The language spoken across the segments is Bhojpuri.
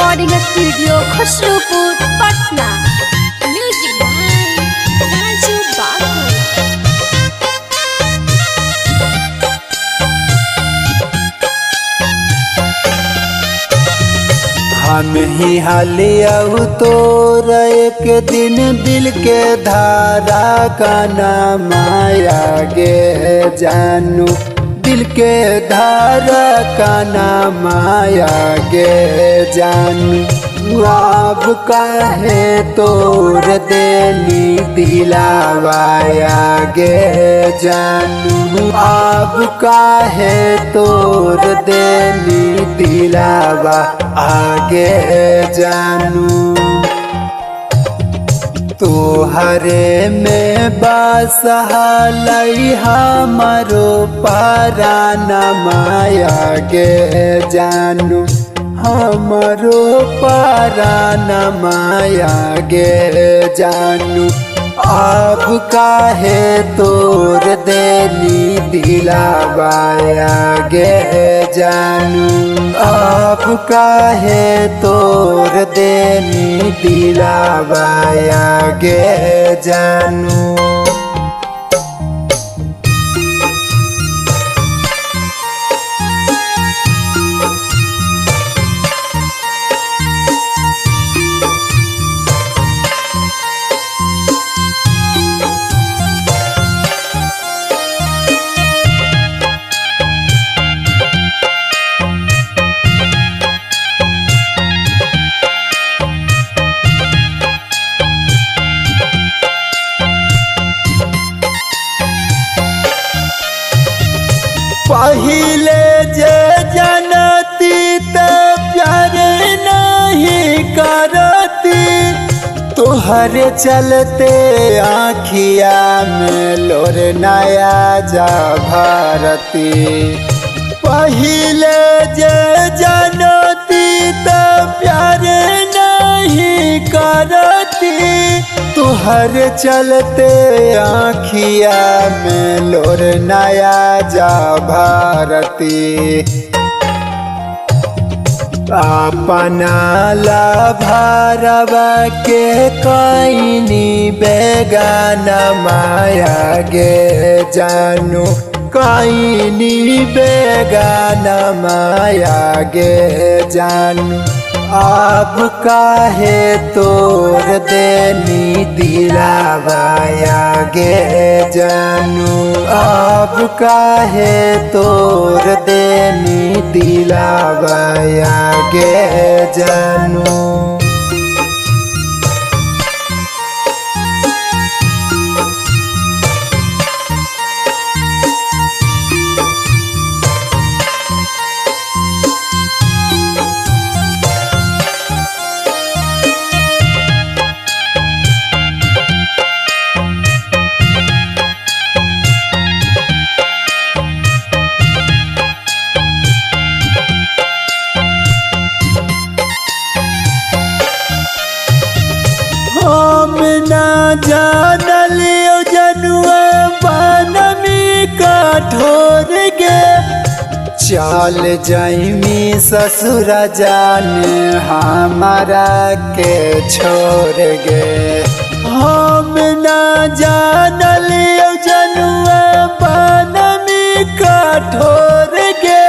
Recording studio Khusrupur Patna. Music by Raju Babu. हम ही हालिया तोर एक दिन दिल के धारा का नाम आया गे जानू, दिल के धारा का नाम आया गे जानू। अब काहे तोर देनी दिलावाया गे जानू, अब काहे तोर देनी दिलावा आगे जानू। तोहरे में बसहलई हमारो पराना माया गे जानू, हमारो पराना माया गे जानू। अब काहे तोर देनी दिलावाया गे जानू, अब काहे तोर देनी दिलावाया गे जानू। पहिले जे जनती त प्यार नहीं करती, तोहरे चलते आँखिया में लोर नया जा भरती। पहिले जे जनती त प्यार नहीं करती, तुहर चलते आँखिया में लोर नया जा भारती। अपना लाभारवा के कईनी बेगाना माया गे जानू, कईनी बेगाना माया गे जानू। अब काहे तोर देनी दिलावाया गे जानू, अब काहे तोर देनी दिलावाया गे जानू। हम ना जानलियो जनुआ बनमी कठोर गे, चल जाइमी ससुर जान हमारा के छोड़ गे। हम ना जानलियो जनुआ बनमी कठोर गे,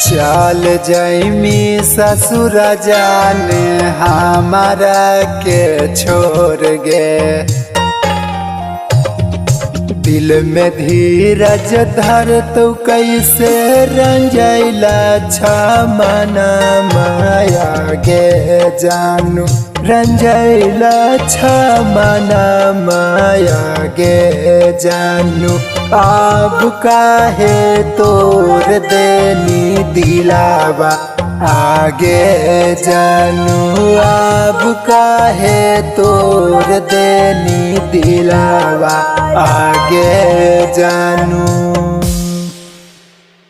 चल जाइमी ससुर जान हमारा के छोड़ गे। दिल में धीरज धर तो कैसे रंजैला छमना माया गे जानू, रंजैला छमना माया गे जानू। अब काहे तोर देनी दिलावा आगे जानू, अब काहे तोर देनी दिलावा आगे जानू।